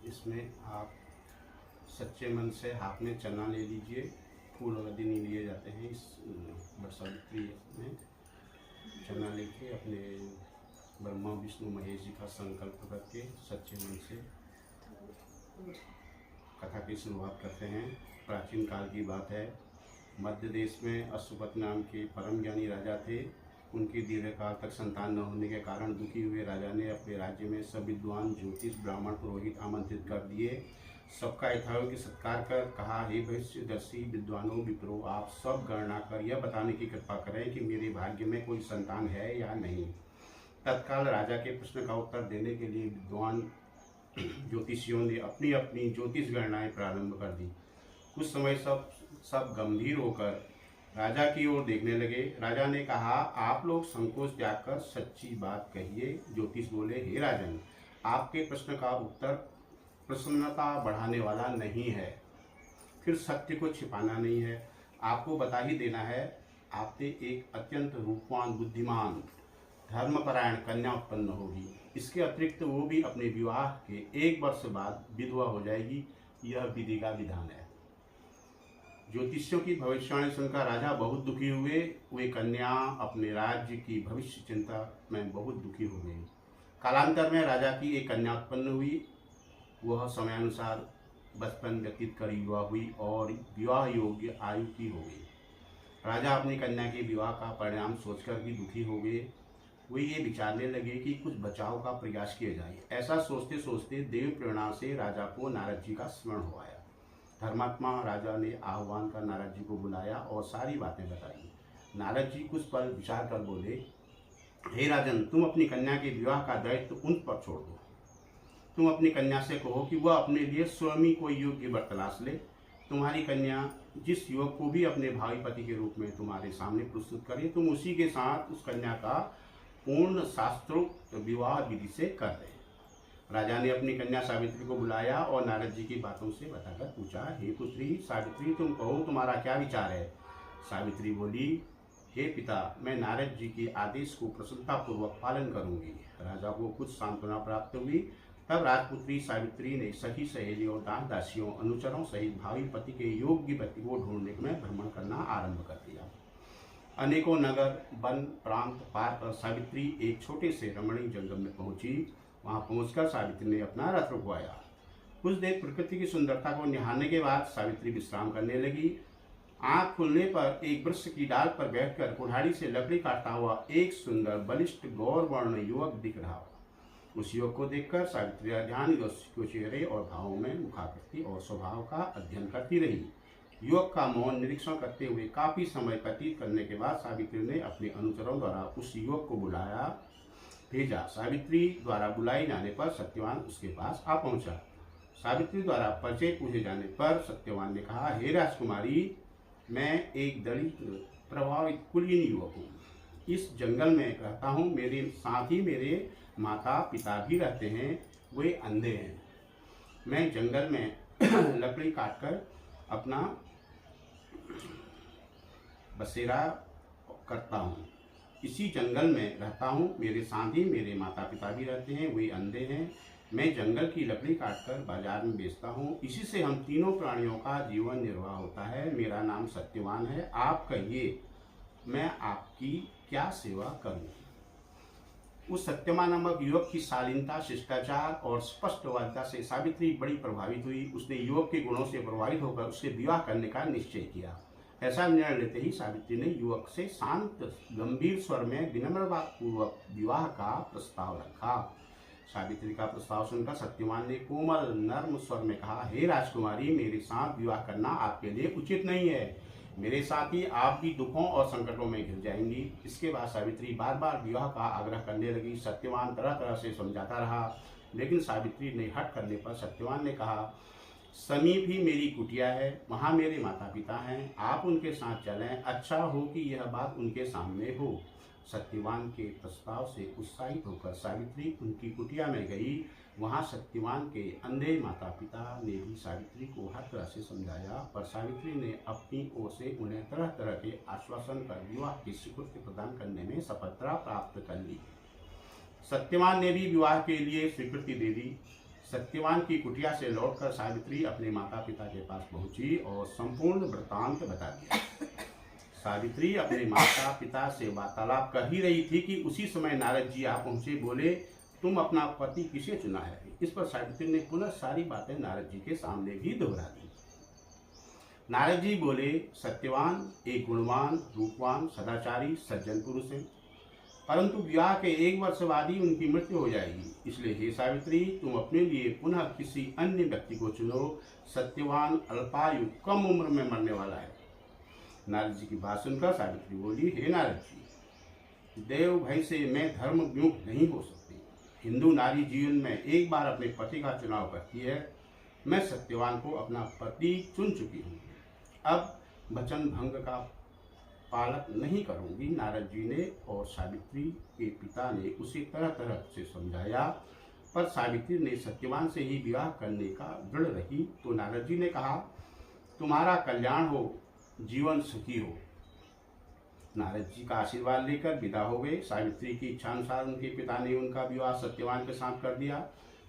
इसमें आप सच्चे मन से हाथ में चना ले लीजिए। फूल आदि नहीं लिए जाते हैं इस वट सावित्री में। चना लेके अपने ब्रह्मा विष्णु महेश जी का संकल्प करके सच्चे मन से कथा की शुरुआत करते हैं। प्राचीन काल की बात है। मध्य देश में अश्वपत नाम के परम ज्ञानी राजा थे। उनकी दीर्घकाल तक संतान न होने के कारण दुखी हुए राजा ने अपने राज्य में सब विद्वान ज्योतिष ब्राह्मण पुरोहित आमंत्रित कर दिए। सबका यथायोग्य सत्कार कर कहा, हे भविष्यदर्शी विद्वानों विप्रो, आप सब गणना कर यह बताने की कृपा करें कि मेरे भाग्य में कोई संतान है या नहीं। तत्काल राजा के प्रश्न का उत्तर देने के लिए विद्वान ज्योतिषियों ने अपनी अपनी ज्योतिष गणनाएं प्रारंभ कर दी। कुछ समय सब गंभीर होकर राजा की ओर देखने लगे। राजा ने कहा, आप लोग संकोच त्याग कर सच्ची बात कहिए। ज्योतिष बोले, हे राजन, आपके प्रश्न का उत्तर प्रसन्नता बढ़ाने वाला नहीं है, फिर सत्य को छिपाना नहीं है, आपको बता ही देना है। आपसे एक अत्यंत रूपवान बुद्धिमान धर्मपरायण कन्या उत्पन्न होगी। इसके अतिरिक्त वो भी अपने विवाह के 1 वर्ष बाद विधवा हो जाएगी। यह विधि का विधान है। ज्योतिषियों की भविष्यवाणी सुनकर राजा बहुत दुखी हुए। वे कन्या अपने राज्य की भविष्य चिंता में बहुत दुखी हो गई। कालांतर में राजा की एक कन्या उत्पन्न हुई। वह समयानुसार बचपन व्यतीत कर युवा हुई और विवाह योग्य आयु की हो गई। राजा अपनी कन्या के विवाह का परिणाम सोचकर भी दुखी हो गए। वे ये विचारने लगे कि कुछ बचाव का प्रयास किया जाए। ऐसा सोचते सोचते देव प्रेरणा से राजा को नारद जी का स्मरण हो आया। धर्मात्मा राजा ने आह्वान कर नारद जी को बुलाया और सारी बातें बताई। नारद जी कुछ पल विचार कर बोले, हे राजन, तुम अपनी कन्या के विवाह का दायित्व उन पर छोड़ दो। तुम अपनी कन्या से कहो कि वह अपने लिए स्वयं ही कोई योग्य वर तलाश ले। तुम्हारी कन्या जिस युवक को भी अपने भावी पति के रूप में तुम्हारे सामने प्रस्तुत करे, तुम उसी के साथ उस कन्या का पूर्ण शास्त्रोक्त विवाह विधि से कर दे। राजा ने अपनी कन्या सावित्री को बुलाया और नारद जी की बातों से बताकर पूछा, हे पुत्री सावित्री, तुम कहो तुम्हारा क्या विचार है। सावित्री बोली, हे पिता, मैं नारद जी के आदेश को प्रसन्नतापूर्वक पालन करूंगी। राजा को कुछ सांत्वना प्राप्त हुई। तब राजपुत्री सावित्री ने सखी सहेलियों दास दासियों अनुचरों सहित भावी पति के योग्य पति को ढूंढने में भ्रमण करना आरंभ कर दिया। अनेकों नगर वन प्रांत पार कर सावित्री एक छोटे से रमणीय जंगल में पहुंची। वहां पहुंचकर सावित्री ने अपना रथ रुकवाया। कुछ देर प्रकृति की सुंदरता को निहारने के बाद सावित्री विश्राम करने लगी। आंख खुलने पर एक वृक्ष की डाल पर बैठकर कुल्हाड़ी से लकड़ी काटता हुआ एक सुंदर बलिष्ठ गौर वर्ण युवक दिख रहा। उस युवक को देखकर सावित्री ध्यान के चेहरे और भावों में मुखाकृति और स्वभाव का अध्ययन करती रही। युवक का मौन निरीक्षण करते हुए काफी समय व्यतीत करने के बाद सावित्री ने अपने अनुचरों द्वारा उस युवक को भेजा। सावित्री द्वारा बुलाए जाने पर सत्यवान उसके पास आ पहुंचा। सावित्री द्वारा परिचय पूछे जाने पर सत्यवान ने कहा, हे राजकुमारी, मैं एक दलित प्रभावित कुलीन युवक हूँ। इस जंगल में रहता हूँ। मेरे साथ ही मेरे माता पिता भी रहते हैं। वे अंधे हैं। मैं जंगल में लकड़ी काटकर अपना बसेरा करता हूँ। इसी जंगल में रहता हूँ। मेरे साथ ही मेरे माता पिता भी रहते हैं। वे अंधे हैं। मैं जंगल की लकड़ी काटकर बाजार में बेचता हूँ। इसी से हम तीनों प्राणियों का जीवन निर्वाह होता है। मेरा नाम सत्यवान है। आप कहिए, मैं आपकी क्या सेवा करूँ। उस सत्यवान नामक युवक की शालीनता, शिष्टाचार और स्पष्ट वार्ता से सावित्री बड़ी प्रभावित हुई। उसने युवक के गुणों से प्रभावित होकर उससे विवाह करने का निश्चय किया। ऐसा निर्णय लेते ही सावित्री ने युवक से शांत गंभीर स्वर में विनम्रता पूर्वक विवाह का प्रस्ताव रखा। सावित्री का प्रस्ताव सुनकर सत्यवान ने कोमल नर्म स्वर में कहा, हे राजकुमारी, मेरे साथ विवाह करना आपके लिए उचित नहीं है। मेरे साथ ही आप भी दुखों और संकटों में घिर जाएंगी। इसके बाद सावित्री बार बार विवाह का आग्रह करने लगी। सत्यवान तरह तरह से समझाता रहा, लेकिन सावित्री ने हट करने पर सत्यवान ने कहा, समीप ही मेरी कुटिया है, वहाँ मेरे माता पिता हैं। आप उनके साथ चलें। अच्छा हो कि यह बात उनके सामने हो। सत्यवान के प्रस्ताव से उत्साहित होकर सावित्री उनकी कुटिया में गई। वहाँ सत्यवान के अंधे माता पिता ने भी सावित्री को हर तरह से समझाया, पर सावित्री ने अपनी ओर से उन्हें तरह तरह के आश्वासन कर विवाह की स्वीकृति प्रदान करने में सफलता प्राप्त कर ली। सत्यवान ने भी विवाह के लिए स्वीकृति दे दी। सत्यवान की कुटिया से लौटकर सावित्री अपने माता पिता के पास पहुंची और संपूर्ण वृत्तांत बता दिया। सावित्री अपने माता पिता से वार्तालाप कर ही रही थी कि उसी समय नारद जी आ पहुंचे। बोले, तुम अपना पति किसे चुना है? इस पर सावित्री ने पुनः सारी बातें नारद जी के सामने भी दोहरा दी। नारद जी बोले, सत्यवान एक गुणवान, रूपवान, सदाचारी, सज्जन पुरुष है, परंतु विवाह के 1 वर्ष बाद ही उनकी मृत्यु हो जाएगी। इसलिए हे सावित्री, तुम अपने लिए पुनः किसी अन्य व्यक्ति को चुनो। सत्यवान अल्पायु, कम उम्र में मरने वाला है। नारद जी की बात सुनकर सावित्री बोली, हे नारद जी, देव भय से मैं धर्म विमुख नहीं हो सकती। हिंदू नारी जीवन में एक बार अपने पति का चुनाव करती है। मैं सत्यवान को अपना पति चुन चुकी हूँ, अब वचन भंग का पालक नहीं करूंगी। नारद जी ने और सावित्री के पिता ने उसे तरह तरह से समझाया, पर सावित्री ने सत्यवान से ही विवाह करने का दृढ़ रही। तो नारद जी ने कहा, तुम्हारा कल्याण हो, जीवन सुखी हो। नारद जी का आशीर्वाद लेकर विदा हो गए। सावित्री की इच्छानुसार उनके पिता ने उनका विवाह सत्यवान के साथ कर दिया।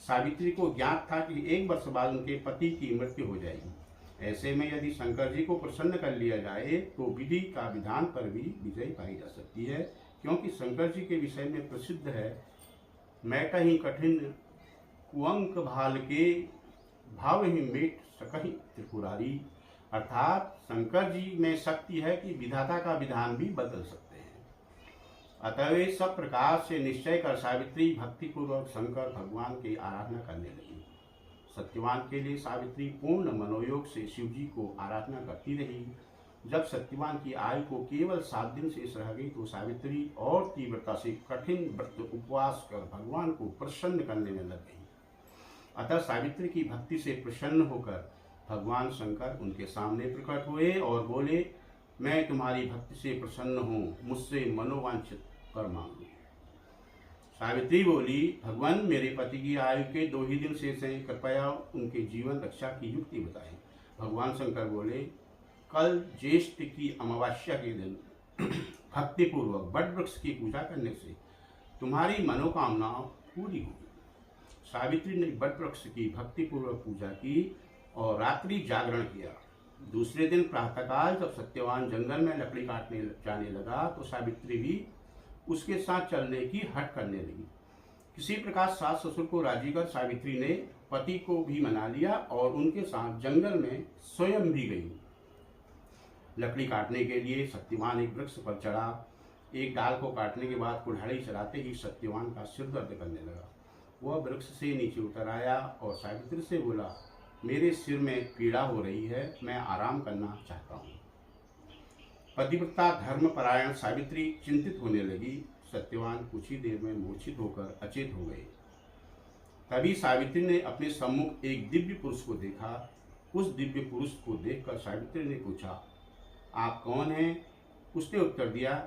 सावित्री को ज्ञात था कि 1 वर्ष बाद उनके पति की मृत्यु हो जाएगी। ऐसे में यदि शंकर जी को प्रसन्न कर लिया जाए तो विधि का विधान पर भी विजय पाई जा सकती है, क्योंकि शंकर जी के विषय में प्रसिद्ध है, मैं कहीं कठिन कुअंक भाल के भाव ही मेट सकहि त्रिपुरारी। अर्थात शंकर जी में शक्ति है कि विधाता का विधान भी बदल सकते हैं। अतः सब प्रकार से निश्चय कर सावित्री भक्तिपूर्वक शंकर भगवान की आराधना करने लगी। सत्यवान के लिए सावित्री पूर्ण मनोयोग से शिव जी को आराधना करती रही। जब सत्यवान की आयु को केवल 7 दिन शेष रह गई तो सावित्री और तीव्रता से कठिन व्रत उपवास कर भगवान को प्रसन्न करने में लग गई। अतः सावित्री की भक्ति से प्रसन्न होकर भगवान शंकर उनके सामने प्रकट हुए और बोले, मैं तुम्हारी भक्ति से प्रसन्न हूँ, मुझसे मनोवांछित वर मांगो। सावित्री बोली, भगवान मेरे पति की आयु के 2 ही दिन शेष हैं, कृपया उनके जीवन रक्षा की युक्ति बताएं। भगवान शंकर बोले, कल ज्येष्ठ की अमावस्या के दिन भक्तिपूर्वक वट वृक्ष की पूजा करने से तुम्हारी मनोकामना पूरी होगी। सावित्री ने वट वृक्ष की भक्तिपूर्वक पूजा की और रात्रि जागरण किया। दूसरे दिन प्रातःकाल जब सत्यवान जंगल में लकड़ी काटने जाने लगा तो सावित्री भी उसके साथ चलने की हट करने लगी। किसी प्रकार सास ससुर को राजी कर सावित्री ने पति को भी मना लिया और उनके साथ जंगल में स्वयं भी गई। लकड़ी काटने के लिए सत्यवान एक वृक्ष पर चढ़ा। एक डाल को काटने के बाद कुल्हाड़ी चलाते ही सत्यवान का सिर दर्द करने लगा। वह वृक्ष से नीचे उतर आया और सावित्री से बोला, मेरे सिर में पीड़ा हो रही है, मैं आराम करना चाहता हूँ। पतिव्रता धर्मपरायण सावित्री चिंतित होने लगी। सत्यवान कुछ ही देर में मूर्छित होकर अचेत हो गए। तभी सावित्री ने अपने सम्मुख एक दिव्य पुरुष को देखा। उस दिव्य पुरुष को देखकर सावित्री ने पूछा, आप कौन हैं? उसने उत्तर दिया,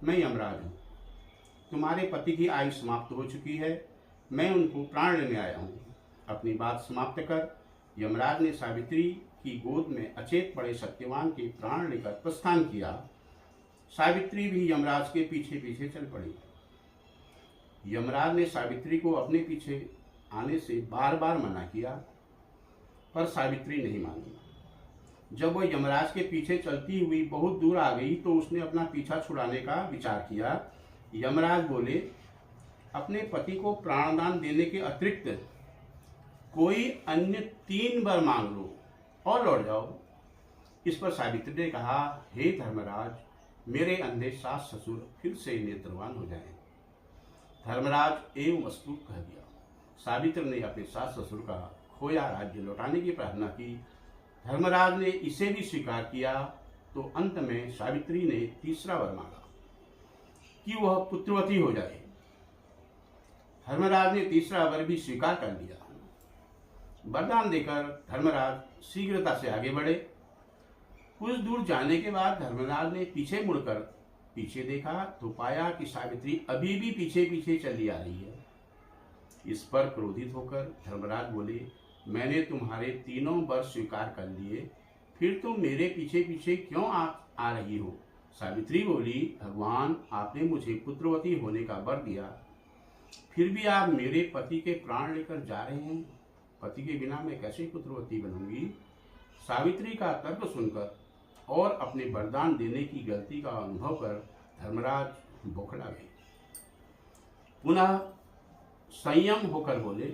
मैं यमराज हूँ। तुम्हारे पति की आयु समाप्त हो चुकी है, मैं उनको प्राण लेने आया हूँ। अपनी बात समाप्त कर यमराज ने सावित्री की गोद में अचेत पड़े सत्यवान के प्राण लेकर प्रस्थान किया। सावित्री भी यमराज के पीछे पीछे चल पड़ी। यमराज ने सावित्री को अपने पीछे आने से बार बार मना किया, पर सावित्री नहीं मानी। जब वह यमराज के पीछे चलती हुई बहुत दूर आ गई तो उसने अपना पीछा छुड़ाने का विचार किया। यमराज बोले, अपने पति को प्राणदान देने के अतिरिक्त कोई अन्य 3 वर मांग लो और लौट जाओ। इस पर सावित्री ने कहा, हे धर्मराज, मेरे अंधे सास ससुर फिर से नेत्रवान हो जाएं। धर्मराज एवं वस्तु कह दिया। सावित्री ने अपने सास ससुर का खोया राज्य लौटाने की प्रार्थना की। धर्मराज ने इसे भी स्वीकार किया। तो अंत में सावित्री ने तीसरा वर मांगा कि वह पुत्रवती हो जाए। धर्मराज ने तीसरा वर भी स्वीकार कर लिया। वरदान देकर धर्मराज शीघ्रता से आगे बढ़े। कुछ दूर जाने के बाद धर्मराज ने पीछे मुड़कर पीछे देखा तो पाया कि सावित्री अभी भी पीछे पीछे चली आ रही है। इस पर क्रोधित होकर धर्मराज बोले, मैंने तुम्हारे 3 वर स्वीकार कर लिए, फिर तुम मेरे पीछे पीछे क्यों आ रही हो? सावित्री बोली, भगवान, आपने मुझे पुत्रवती होने का वर दिया, फिर भी आप मेरे पति के प्राण लेकर जा रहे हैं। पति के बिना मैं कैसे पुत्रवती बनूंगी। सावित्री का तर्क सुनकर और अपने वरदान देने की गलती का अनुभव कर धर्मराज बौखला गए। पुनः संयम होकर बोले,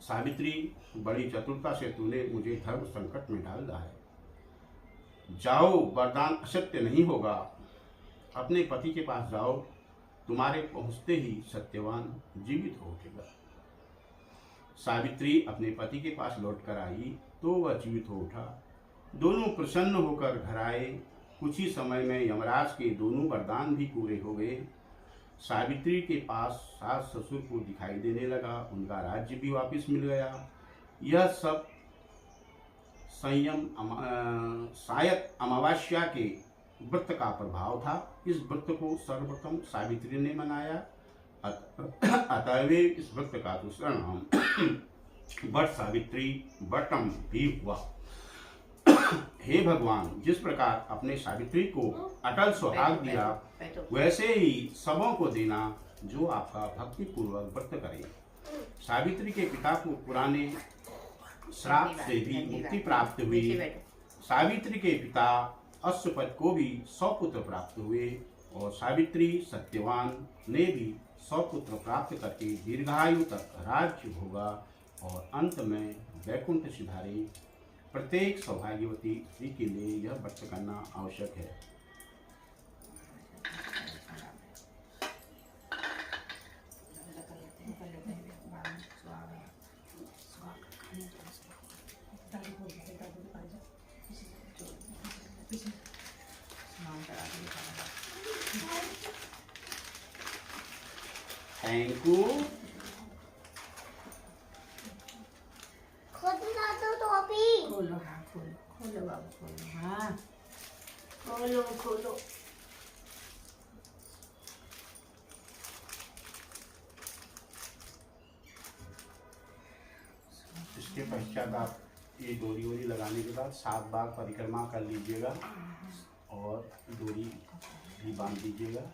सावित्री, बड़ी चतुरता से तूने मुझे धर्म संकट में डाल दिया है। जाओ, वरदान असत्य नहीं होगा। अपने पति के पास जाओ, तुम्हारे पहुंचते ही सत्यवान जीवित हो उठेगा। सावित्री अपने पति के पास लौट कर आई तो वह जीवित हो उठा। दोनों प्रसन्न होकर घर आए। कुछ ही समय में यमराज के दोनों वरदान भी पूरे हो गए। सावित्री के पास सास ससुर को दिखाई देने लगा, उनका राज्य भी वापस मिल गया। यह सब शायद अमावस्या के व्रत का प्रभाव था। इस व्रत को सर्वप्रथम सावित्री ने मनाया, अतएव इस व्रत का दूसरा नाम वट सावित्री व्रतम भी हुआ। हे भगवान, जिस प्रकार अपने सावित्री को अटल सुहाग दिया, वैसे ही सबों को देना जो आपका भक्ति पूर्वक व्रत करे। सावित्री के पिता को पुराने श्राप से भी मुक्ति प्राप्त हुई। सावित्री के पिता अश्वपथ को भी 100 पुत्र प्राप्त हुए और सावित्री सत्यवान ने भी 100 पुत्र प्राप्त करके दीर्घायु तक राज्य भोगा और अंत में वैकुंठ सिधारे। प्रत्येक सौभाग्यवती स्त्री के लिए यह व्रत करना आवश्यक है। Thank you. खोलो, हाँ खोलो, खोलो बाबू, खोलो, हाँ खोलो खोलो। इसके पश्चात आप ये डोरी वोरी लगाने के बाद 7 बार परिक्रमा कर लीजिएगा और डोरी भी बांध दीजिएगा।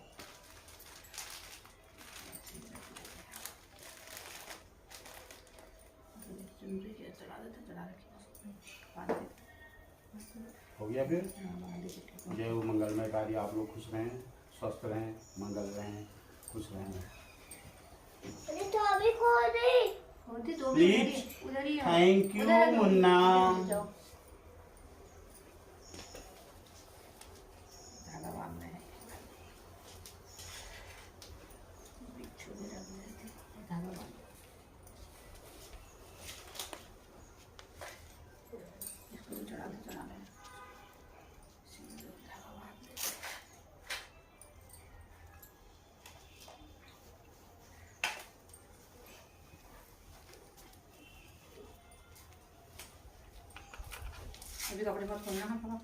हो गया फिर? जय हो मंगलमय कार्य। आप लोग खुश रहें, स्वस्थ रहें, मंगल रहें, खुश रहें। Please, thank you Munna. अभी कपड़े मत खोलना, हाँ पापा,